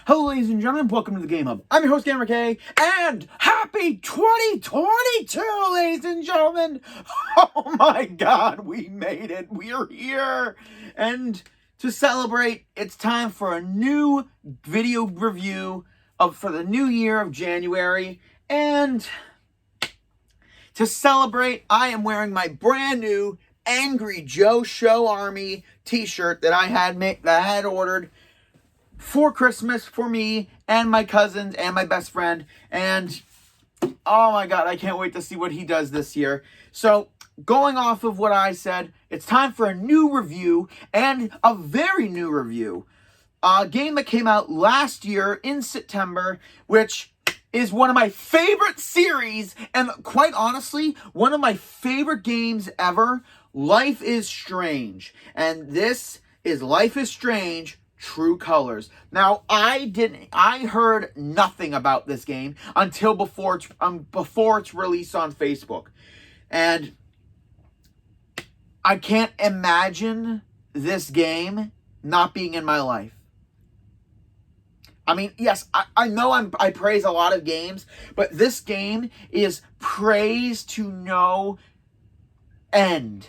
Hello, ladies and gentlemen, welcome to the Game Hub. I'm your host, GamerK, and happy 2022, ladies and gentlemen! Oh my god, we made it! We're here! And to celebrate, it's time for a new video review for the new year of January. And to celebrate, I am wearing my brand new Angry Joe Show Army t-shirt that I had ordered for Christmas for me and my cousins and my best friend. And oh my god, I can't wait to see what he does this year. So going off of what I said, it's time for a new review, and a very new review. A game that came out last year in September, which is one of my favorite series, and quite honestly, one of my favorite games ever, Life is Strange. And this is Life is Strange True Colors. Now, I heard nothing about this game until before its release on Facebook. And I can't imagine this game not being in my life. I mean, yes, I know I praise a lot of games, but this game is praise to no end.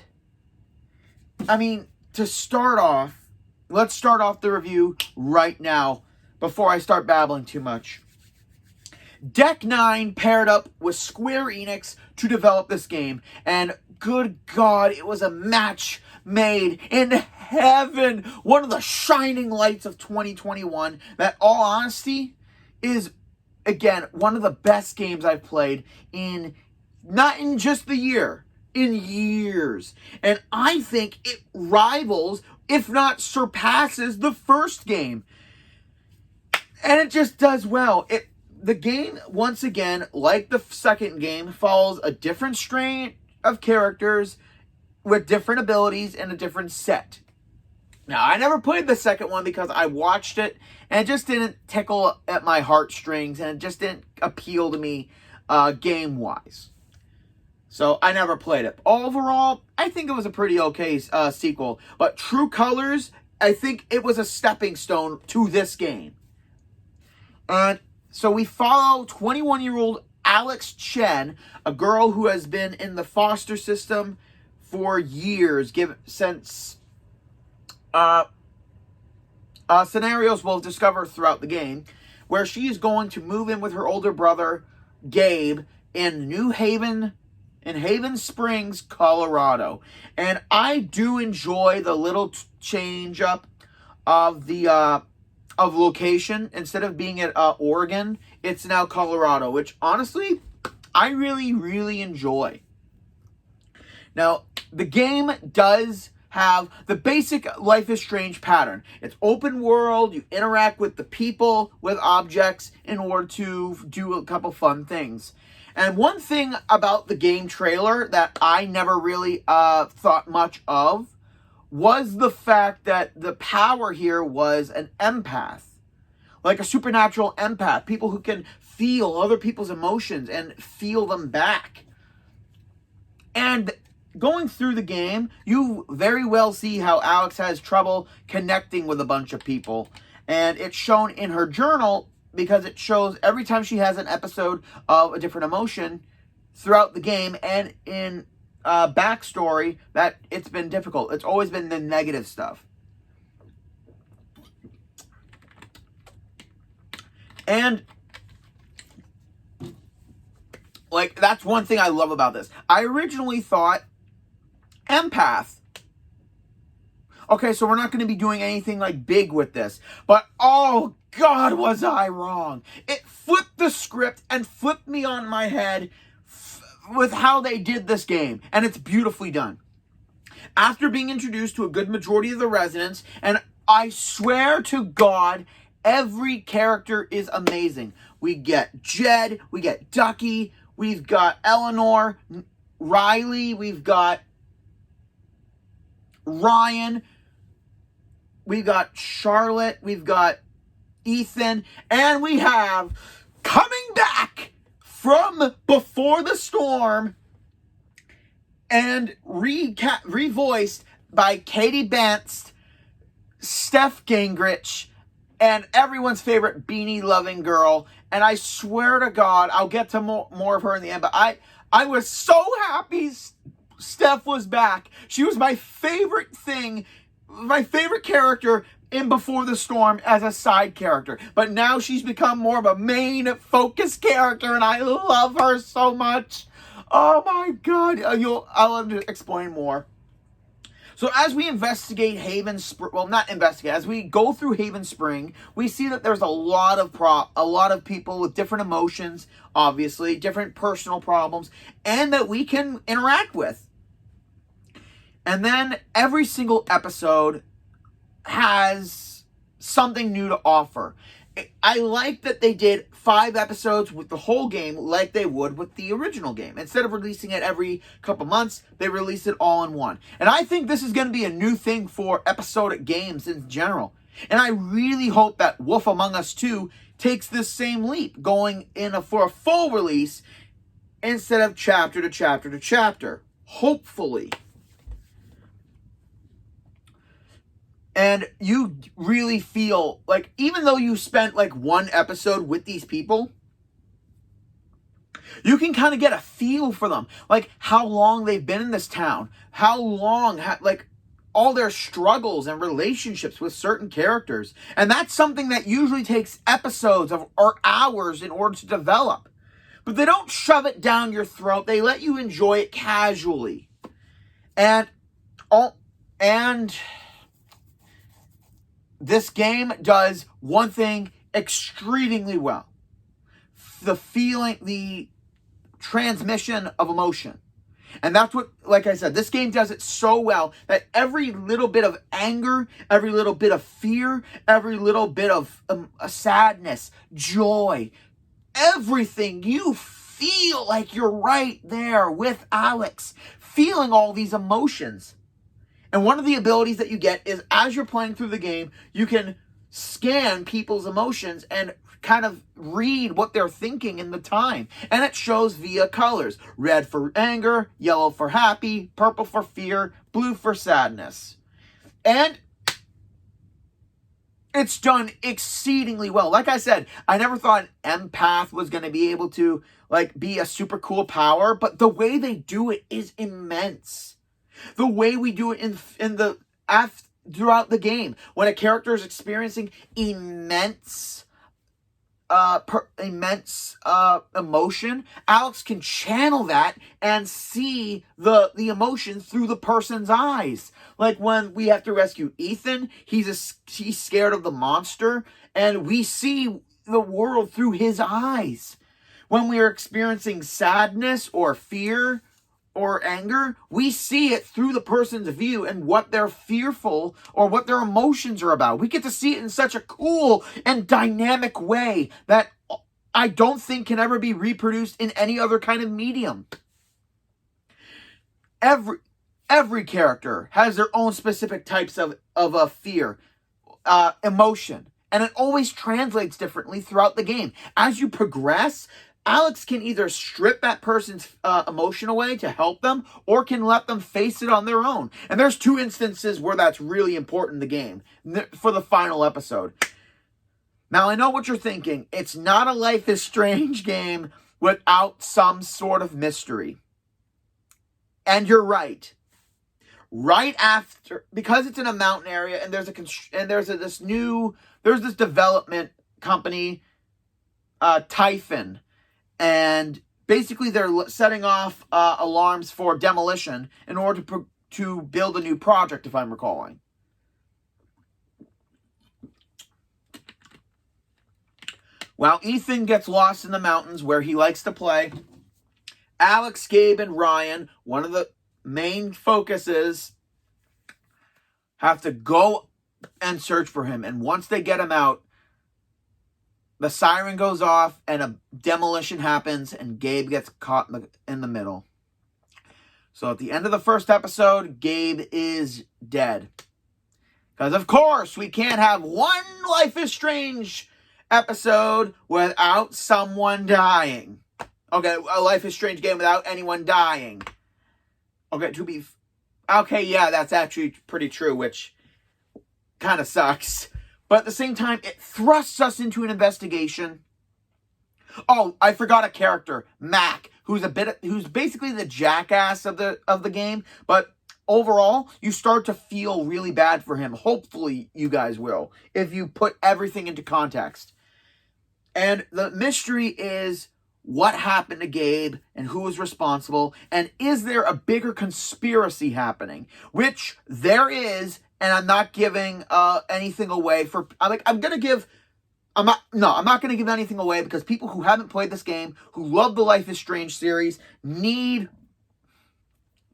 I mean, to start off, let's start off the review right now before I start babbling too much. Deck 9 paired up with Square Enix to develop this game, and good God, it was a match made in heaven. One of the shining lights of 2021 that, all honesty, is, again, one of the best games I've played not in just the year, in years. And I think it rivals, if not surpasses, the first game. And it just does well. The game, once again, like the second game, follows a different strain of characters with different abilities and a different set. Now, I never played the second one because I watched it and it just didn't tickle at my heartstrings, and it just didn't appeal to me game-wise. So I never played it. Overall, I think it was a pretty okay sequel. But True Colors, I think it was a stepping stone to this game. And so we follow 21-year-old Alex Chen, a girl who has been in the foster system for years, since scenarios we'll discover throughout the game, where she is going to move in with her older brother, Gabe, in Haven Springs, Colorado. And I do enjoy the little change up of the of location. Instead of being at Oregon, it's now Colorado, which honestly I really, really enjoy. Now, the game does have the basic Life is Strange pattern. It's open world, you interact with the people, with objects, in order to do a couple fun things. And one thing about the game trailer that I never really thought much of was the fact that the power here was an empath. Like a supernatural empath. People who can feel other people's emotions and feel them back. And going through the game, you very well see how Alex has trouble connecting with a bunch of people. And it's shown in her journal, because it shows every time she has an episode of a different emotion throughout the game, and in backstory, that it's been difficult. It's always been the negative stuff. And like, that's one thing I love about this. I originally thought empath. Okay, so we're not going to be doing anything like big with this, but oh God, was I wrong. It flipped the script and flipped me on my head with how they did this game, and it's beautifully done. After being introduced to a good majority of the residents, and I swear to God, every character is amazing. We get Jed, we get Ducky, we've got Eleanor, Riley, we've got Ryan, we've got Charlotte, we've got Ethan, and we have, coming back from before the storm and revoiced by Katie Bantz, Steph Gingrich, and everyone's favorite beanie-loving girl. And I swear to God, I'll get to more of her in the end. But I was so happy Steph was back. She was my favorite thing, my favorite character in Before the Storm as a side character. But now she's become more of a main focus character, and I love her so much. Oh my God. I'll have to explain more. So as we investigate Haven Spring, well, not investigate, as we go through Haven Spring, we see that there's a lot of people with different emotions, obviously, different personal problems, and that we can interact with. And then every single episode has something new to offer. I like that they did 5 episodes with the whole game like they would with the original game. Instead of releasing it every couple months, they released it all in one. And I think this is going to be a new thing for episodic games in general. And I really hope that Wolf Among Us 2 takes this same leap, going in for a full release instead of chapter to chapter to chapter. Hopefully. And you really feel like, even though you spent like one episode with these people, you can kind of get a feel for them. Like how long they've been in this town. How long, like all their struggles and relationships with certain characters. And that's something that usually takes episodes or hours in order to develop. But they don't shove it down your throat. They let you enjoy it casually. And this game does one thing extremely well. The transmission of emotion. And that's what, like I said, this game does it so well that every little bit of anger, every little bit of fear, every little bit of sadness, joy, everything, you feel like you're right there with Alex, feeling all these emotions. And one of the abilities that you get is, as you're playing through the game, you can scan people's emotions and kind of read what they're thinking in the time. And it shows via colors. Red for anger, yellow for happy, purple for fear, blue for sadness. And it's done exceedingly well. Like I said, I never thought an empath was going to be able to be a super cool power, but the way they do it is immense. The way we do it throughout the game, when a character is experiencing immense emotion, Alex can channel that and see the emotion through the person's eyes. Like when we have to rescue Ethan, he's scared of the monster, and we see the world through his eyes. When we are experiencing sadness or fear or anger, we see it through the person's view and what they're fearful or what their emotions are about. We get to see it in such a cool and dynamic way that I don't think can ever be reproduced in any other kind of medium. Every character has their own specific types of a fear, emotion, and it always translates differently throughout the game. As you progress, Alex can either strip that person's emotion away to help them, or can let them face it on their own. And there's 2 instances where that's really important in the game for the final episode. Now, I know what you're thinking. It's not a Life is Strange game without some sort of mystery. And you're right. Right after, because it's in a mountain area, and there's this development company, Typhon. And basically they're setting off alarms for demolition in order to build a new project, if I'm recalling. Well, Ethan gets lost in the mountains where he likes to play. Alex, Gabe, and Ryan, one of the main focuses, have to go and search for him. And once they get him out, the siren goes off and a demolition happens and Gabe gets caught in the middle. So at the end of the first episode, Gabe is dead. Because of course, we can't have one Life is Strange episode without someone dying. Okay, a Life is Strange game without anyone dying. Okay, yeah, that's actually pretty true, which kind of sucks. but at the same time, it thrusts us into an investigation. Oh, I forgot a character, Mac, who's basically the jackass of the game, but overall, you start to feel really bad for him. Hopefully, you guys will, if you put everything into context. And the mystery is what happened to Gabe and who was responsible, and is there a bigger conspiracy happening? Which there is, and I'm not giving anything away for. I'm not going to give anything away because people who haven't played this game, who love the Life is Strange series, need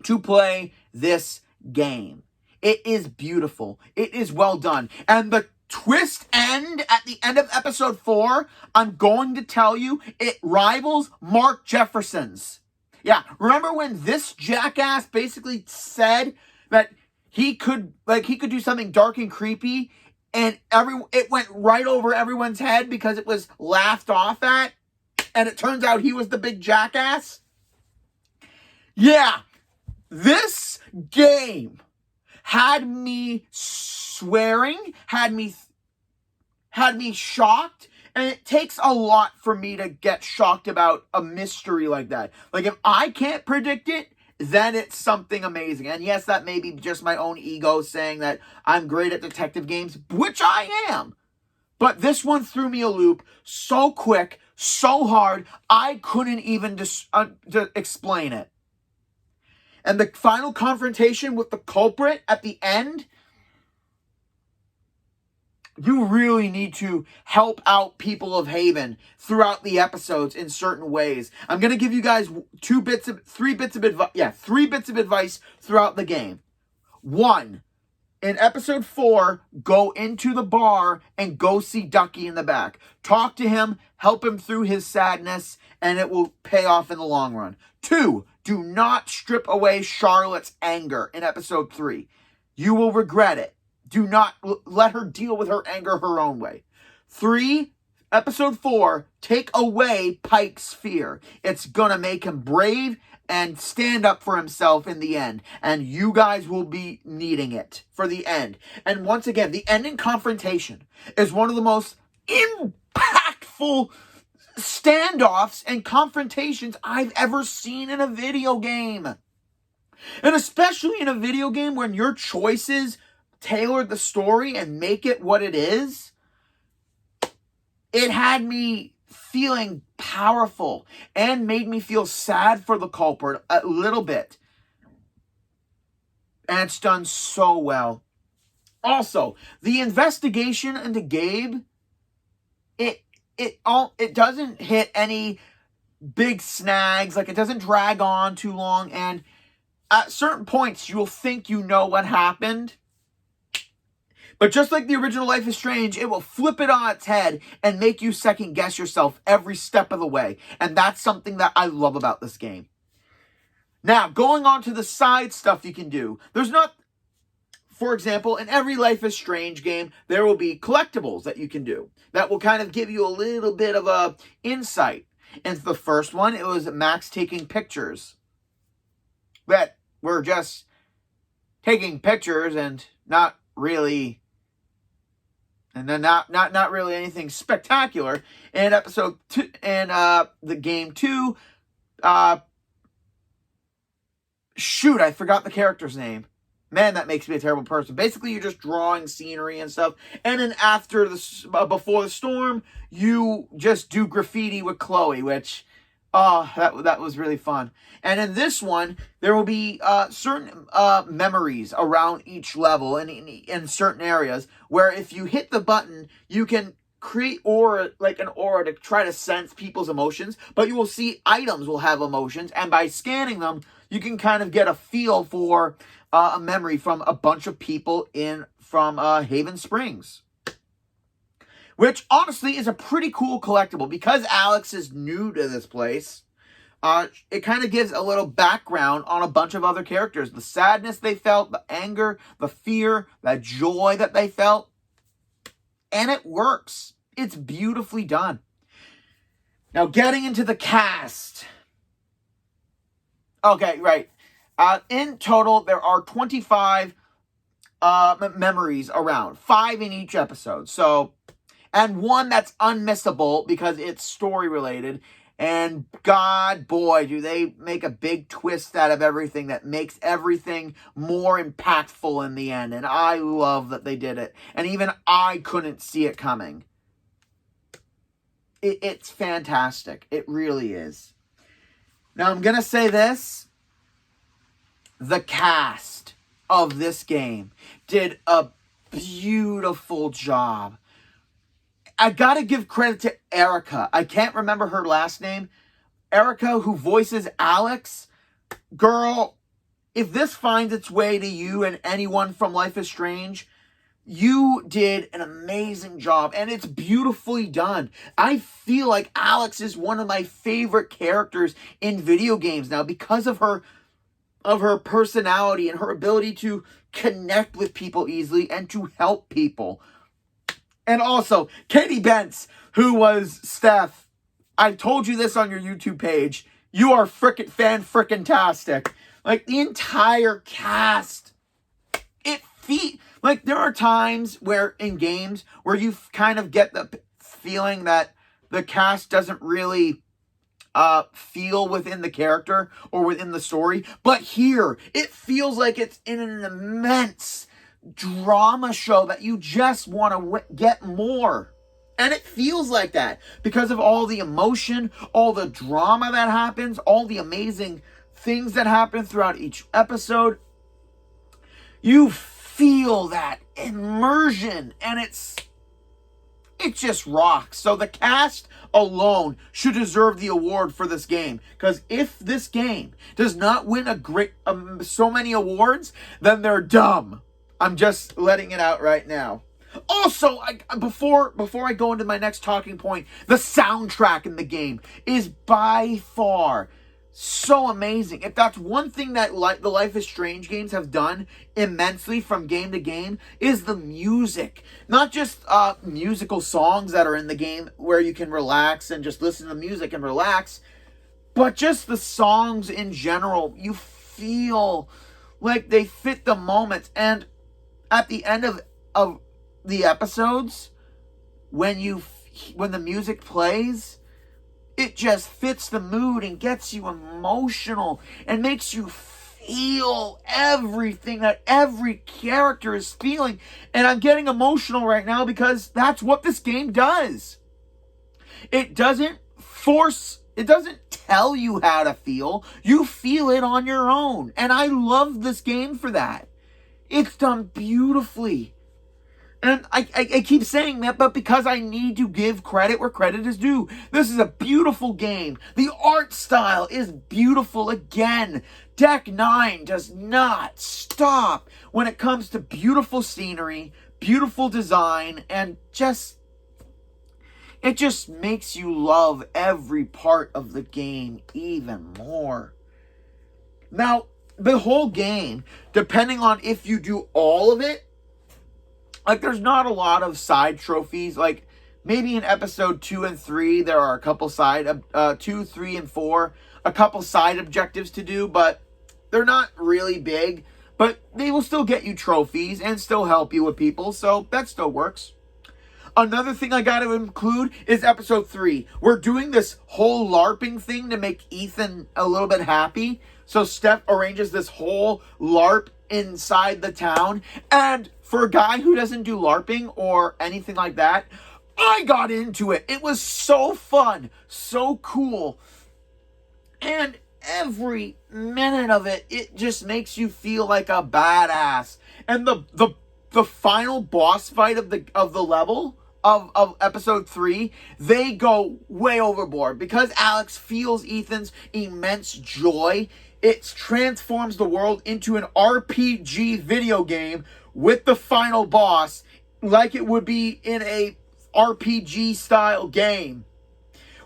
to play this game. It is beautiful. It is well done. And the twist end at the end of episode 4, I'm going to tell you, it rivals Mark Jefferson's. Yeah, remember when this jackass basically said that he could do something dark and creepy, and it went right over everyone's head because it was laughed off at, and it turns out he was the big jackass? Yeah, this game had me swearing, had me shocked, and it takes a lot for me to get shocked about a mystery like that. Like, if I can't predict it, then it's something amazing. And yes, that may be just my own ego saying that I'm great at detective games, which I am. But this one threw me a loop so quick, so hard, I couldn't even explain it. And the final confrontation with the culprit at the end, you really need to help out people of Haven throughout the episodes in certain ways. I'm going to give you guys three bits of advice throughout the game. 1, in episode 4, go into the bar and go see Ducky in the back. Talk to him, help him through his sadness, and it will pay off in the long run. 2, do not strip away Charlotte's anger in episode 3. You will regret it. Do not let her deal with her anger her own way. 3, episode 4, take away Pike's fear. It's gonna make him brave and stand up for himself in the end. And you guys will be needing it for the end. And once again, the ending confrontation is one of the most impactful standoffs and confrontations I've ever seen in a video game. And especially in a video game when your choices tailor the story and make it what it is. It had me feeling powerful and made me feel sad for the culprit a little bit. And it's done so well. Also, the investigation into Gabe, it doesn't hit any big snags, like it doesn't drag on too long, and at certain points you'll think you know what happened. But just like the original Life is Strange, it will flip it on its head and make you second guess yourself every step of the way. And that's something that I love about this game. Now, going on to the side stuff you can do. There's not, for example, in every Life is Strange game, there will be collectibles that you can do. That will kind of give you a little bit of a insight. And the first one, it was Max taking pictures. That were just taking pictures and not really... And then not really anything spectacular. In episode 2, and the game 2, shoot, I forgot the character's name. Man, that makes me a terrible person. Basically, you're just drawing scenery and stuff. And then after before the storm, you just do graffiti with Chloe, which, that was really fun. And in this one, there will be certain memories around each level and in certain areas where if you hit the button, you can create an aura to try to sense people's emotions. But you will see items will have emotions, and by scanning them, you can kind of get a feel for a memory from a bunch of people from Haven Springs. Which, honestly, is a pretty cool collectible. Because Alex is new to this place, it kind of gives a little background on a bunch of other characters. The sadness they felt, the anger, the fear, the joy that they felt. And it works. It's beautifully done. Now, getting into the cast. Okay, right. In total, there are 25 memories around. 5 in each episode. So, and one that's unmissable because it's story related. And God, boy, do they make a big twist out of everything that makes everything more impactful in the end. And I love that they did it. And even I couldn't see it coming. It's fantastic. It really is. Now, I'm going to say this. The cast of this game did a beautiful job. I gotta give credit to Erica. I can't remember her last name. Erica, who voices Alex. Girl, if this finds its way to you and anyone from Life is Strange, you did an amazing job, and it's beautifully done. I feel like Alex is one of my favorite characters in video games now because of her personality and her ability to connect with people easily and to help people. And also, Katie Bentz, who was Steph. I told you this on your YouTube page. You are frickin'-tastic. Like, the entire cast. Like, there are times where, in games, where you kind of get the feeling that the cast doesn't really feel within the character or within the story. But here, it feels like it's in an immense drama show that you just want to get more. And it feels like that because of all the emotion, all the drama that happens, all the amazing things that happen throughout each episode. You feel that immersion, and it just rocks. So the cast alone should deserve the award for this game, because if this game does not win so many awards, then they're dumb. I'm just letting it out right now. Also, before I go into my next talking point, the soundtrack in the game is by far so amazing. If that's one thing that the Life is Strange games have done immensely from game to game, is the music. Not just musical songs that are in the game where you can relax and just listen to music and relax, but just the songs in general. You feel like they fit the moments. And at the end of the episodes, when the music plays, it just fits the mood and gets you emotional and makes you feel everything that every character is feeling. And I'm getting emotional right now because that's what this game does. It doesn't tell you how to feel. You feel it on your own. And I love this game for that. It's done beautifully. And I keep saying that, but because I need to give credit where credit is due. This is a beautiful game. The art style is beautiful again. Deck 9 does not stop when it comes to beautiful scenery, beautiful design, and it just makes you love every part of the game even more. Now, the whole game, depending on if you do all of it, like, there's not a lot of side trophies. Like, maybe in episode 2 and 3, there are a couple 2, 3, and 4, a couple side objectives to do, but they're not really big. But they will still get you trophies and still help you with people, so that still works. Another thing I got to include is episode 3. We're doing this whole LARPing thing to make Ethan a little bit happy. So Steph arranges this whole LARP inside the town. And for a guy who doesn't do LARPing or anything like that, I got into it. It was so fun, so cool. And every minute of it, it just makes you feel like a badass. And the final boss fight of the level of episode 3, they go way overboard. Because Alex feels Ethan's immense joy, it transforms the world into an RPG video game with the final boss like it would be in a RPG style game.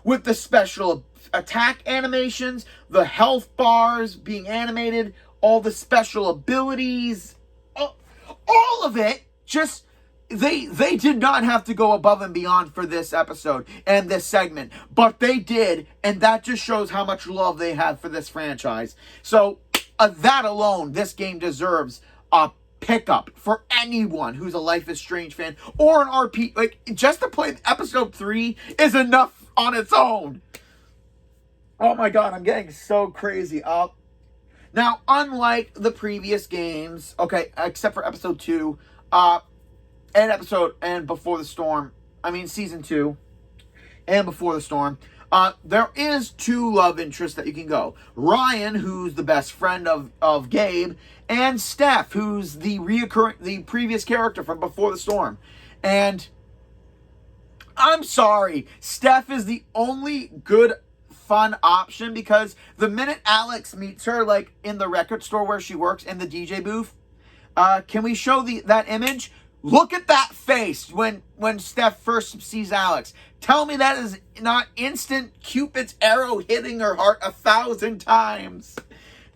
With the special attack animations, the health bars being animated, all the special abilities, all of it. Just they did not have to go above and beyond for this episode and this segment, but they did, and that just shows how much love they have for this franchise. So that alone, this game deserves a pickup for anyone who's a Life is Strange fan or an RP. Like, just to play episode 3 is enough on its own. Oh my god, I'm getting so crazy up. Now, unlike the previous games, okay, except for episode 2, and Before the Storm, season 2, and Before the Storm, there is 2 love interests that you can go. Ryan, who's the best friend of Gabe, and Steph, who's the previous character from Before the Storm. And I'm sorry, Steph is the only good, fun option, because the minute Alex meets her, like in the record store where she works in the DJ booth, can we show that image? Look at that face when Steph first sees Alex. Tell me that is not instant Cupid's arrow hitting her heart 1,000 times.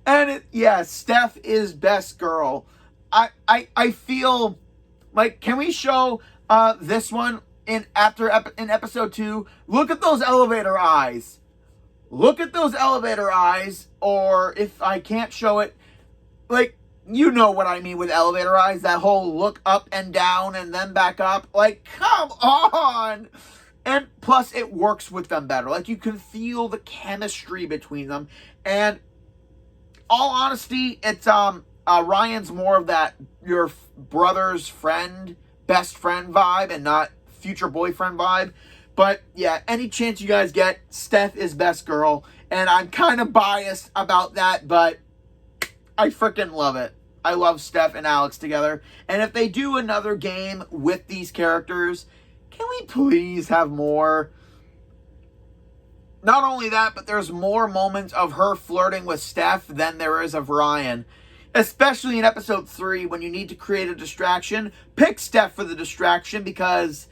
And Steph is best girl. I feel like, can we show this one in episode 2? Look at those elevator eyes. Look at those elevator eyes, or if I can't show it, like, you know what I mean with elevator eyes, that whole look up and down and then back up. Like, come on! And plus, it works with them better. Like, you can feel the chemistry between them. And all honesty, it's Ryan's more of that your brother's friend, best friend vibe, and not future boyfriend vibe. But yeah, any chance you guys get, Steph is best girl. And I'm kind of biased about that, but I freaking love it. I love Steph and Alex together. And if they do another game with these characters, can we please have more? Not only that, but there's more moments of her flirting with Steph than there is of Ryan. Especially in episode 3, when you need to create a distraction. Pick Steph for the distraction, because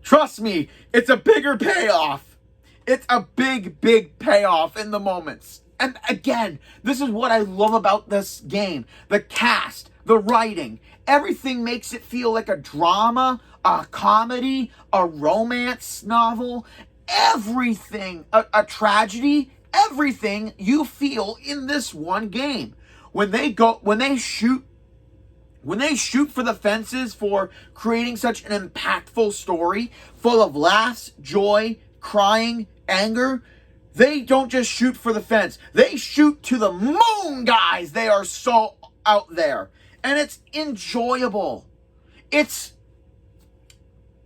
trust me, it's a bigger payoff. It's a big, big payoff in the moments. And again, this is what I love about this game. The cast, the writing, everything makes it feel like a drama, a comedy, a romance novel, everything, a tragedy, everything you feel in this one game. When they shoot for the fences for creating such an impactful story, full of laughs, joy, crying, anger, they don't just shoot for the fence. They shoot to the moon, guys. They are so out there. And it's enjoyable.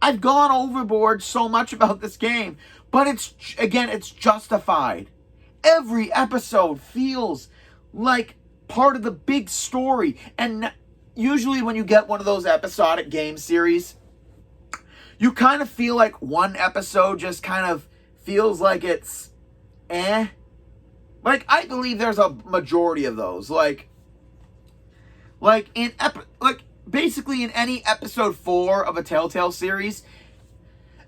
I've gone overboard so much about this game, but it's justified. Every episode feels like part of the big story. And usually when you get one of those episodic game series, you kind of feel like one episode just kind of feels like it's Like, I believe there's a majority of those. Basically in any episode 4 of a Telltale series,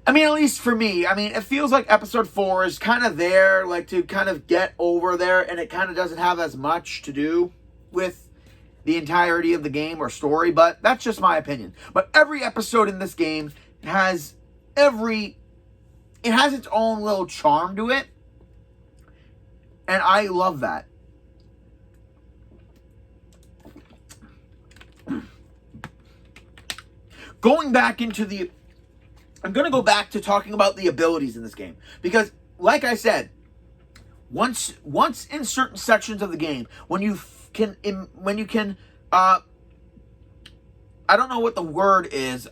at least for me, it feels like episode 4 is kind of there, like, to kind of get over there, and it kind of doesn't have as much to do with the entirety of the game or story, but that's just my opinion. But every episode in this game has its own little charm to it, and I love that. I'm going to go back to talking about the abilities in this game. Because, like I said, once in certain sections of the game, when you can, I don't know what the word is,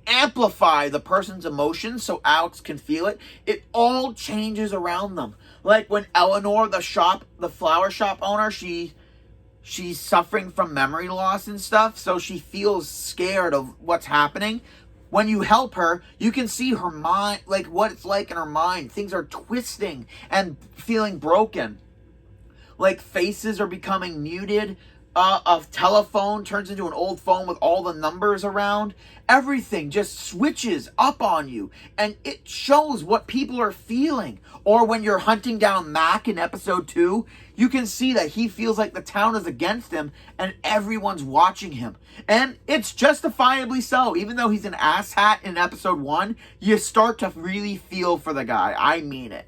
amplify the person's emotions so Alex can feel it, it all changes around them. Like when Eleanor, the flower shop owner, she's suffering from memory loss and stuff, so she feels scared of what's happening. When you help her, you can see her mind, like what it's like in her mind. Things are twisting and feeling broken. Like faces are becoming muted. A telephone turns into an old phone with all the numbers around. Everything just switches up on you, and it shows what people are feeling. Or when you're hunting down Mac in episode 2, you can see that he feels like the town is against him and everyone's watching him. And it's justifiably so. Even though he's an asshat in episode 1, you start to really feel for the guy. I mean it.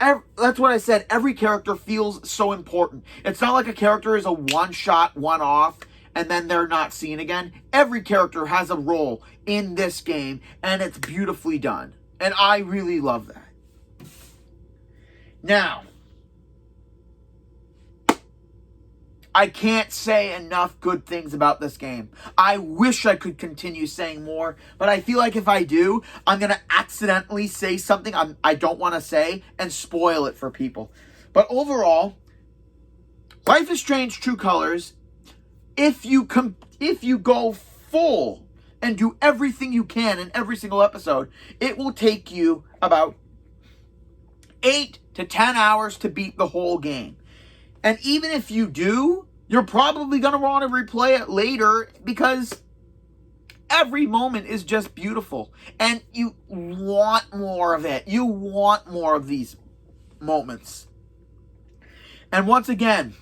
that's what I said. Every character feels so important. It's not like a character is a one-shot, one-off, and then they're not seen again. Every character has a role in this game, and it's beautifully done. And I really love that. Now, I can't say enough good things about this game. I wish I could continue saying more, but I feel like if I do, I'm going to accidentally say something I don't want to say and spoil it for people. But overall, Life is Strange True Colors, if you go full and do everything you can in every single episode, it will take you about 8 to 10 hours to beat the whole game. And even if you do, you're probably going to want to replay it later because every moment is just beautiful. And you want more of it. You want more of these moments. And once again,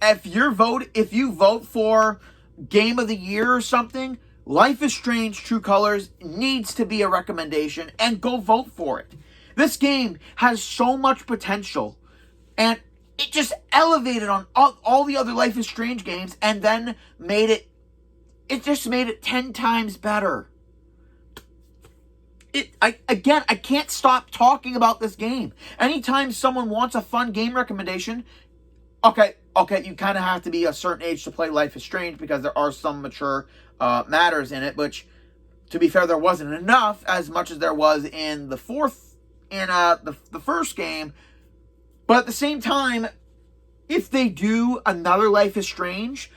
if you vote for Game of the Year or something, Life is Strange True Colors needs to be a recommendation, and go vote for it. This game has so much potential, and it just elevated on all the other Life is Strange games, and then made it 10 times better. I can't stop talking about this game. Anytime someone wants a fun game recommendation, okay, you kind of have to be a certain age to play Life is Strange because there are some mature matters in it, which, to be fair, there wasn't enough as much as there was in the first game. But at the same time, if they do another Life is Strange,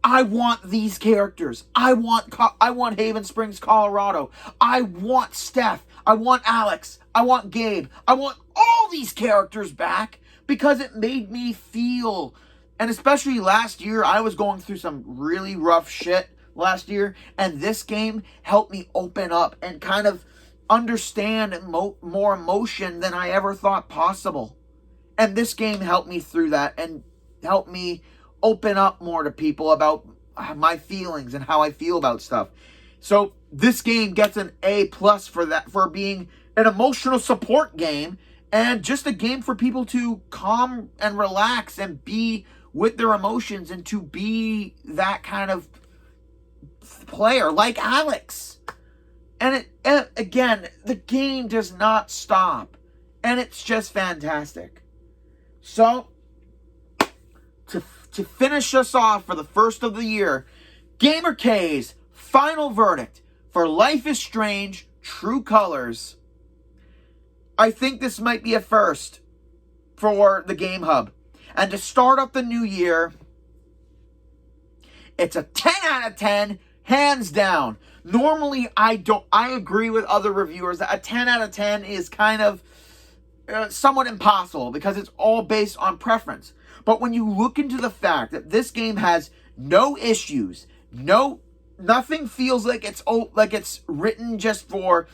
I want these characters. I want Haven Springs, Colorado. I want Steph. I want Alex. I want Gabe. I want all these characters back because it made me feel, and especially last year, I was going through some really rough shit last year, and this game helped me open up and kind of understand more emotion than I ever thought possible. And this game helped me through that and helped me open up more to people about my feelings and how I feel about stuff. So this game gets an A+ for that, for being an emotional support game and just a game for people to calm and relax and be with their emotions and to be that kind of player like Alex. And again, the game does not stop. And it's just fantastic. So, to finish us off for the first of the year, GamerK's final verdict for Life is Strange True Colors. I think this might be a first for the Game Hub. And to start up the new year, it's a 10 out of 10, hands down. Normally, I agree with other reviewers that a 10 out of 10 is kind of somewhat impossible because it's all based on preference. But when you look into the fact that this game has no issues, nothing feels like it's written just for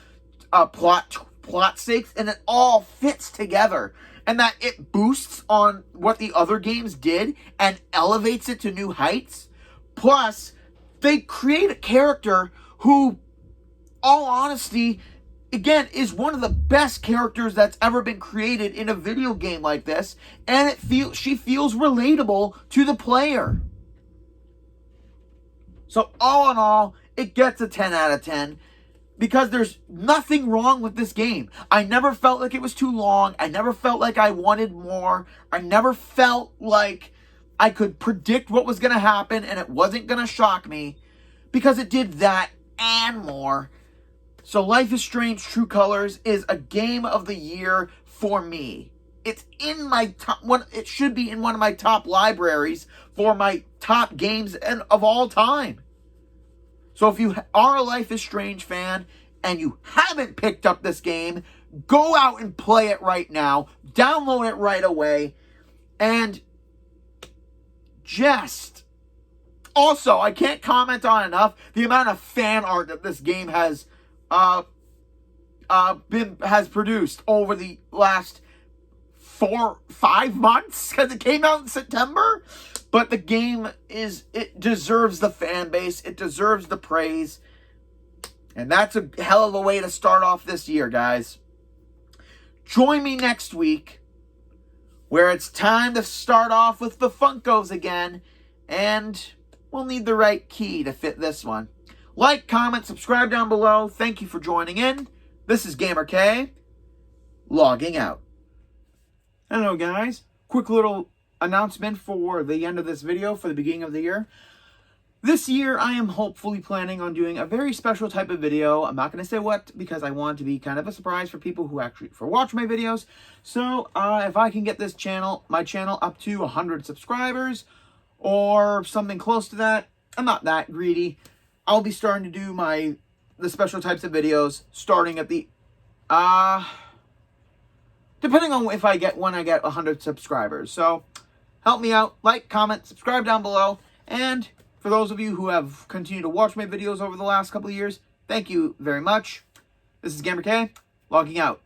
plot sakes, and it all fits together, and that it boosts on what the other games did and elevates it to new heights. Plus, they create a character who, all honesty, again, is one of the best characters that's ever been created in a video game like this, and she feels relatable to the player. So all in all, it gets a 10 out of 10 because there's nothing wrong with this game. I never felt like it was too long. I never felt like I wanted more. I never felt like I could predict what was going to happen and it wasn't going to shock me, because it did that and more. So Life is Strange True Colors is a game of the year for me. It's in my top one. It should be in one of my top libraries for my top games of all time. So if you are a Life is Strange fan and you haven't picked up this game, go out and play it right now. Download it right away. And just also, I can't comment on enough the amount of fan art that this game has produced over the last 4-5 months, because it came out in September. But the game it deserves the fan base, it deserves the praise, and that's a hell of a way to start off this year, guys. Join me next week where it's time to start off with the Funkos again, and we'll need the right key to fit this one. Like, comment, subscribe down below. Thank you for joining in. This is GamerK, logging out. Hello guys, quick little announcement for the end of this video for the beginning of the year. This year I am hopefully planning on doing a very special type of video. I'm not going to say what because I want it to be kind of a surprise for people who actually watch my videos. So if I can get this channel, my channel, up to 100 subscribers or something close to that, I'm not that greedy. I'll be starting to do the special types of videos starting at the depending on when I get 100 subscribers. So help me out, like, comment, subscribe down below, and for those of you who have continued to watch my videos over the last couple of years, thank you very much. This is GamerK, logging out.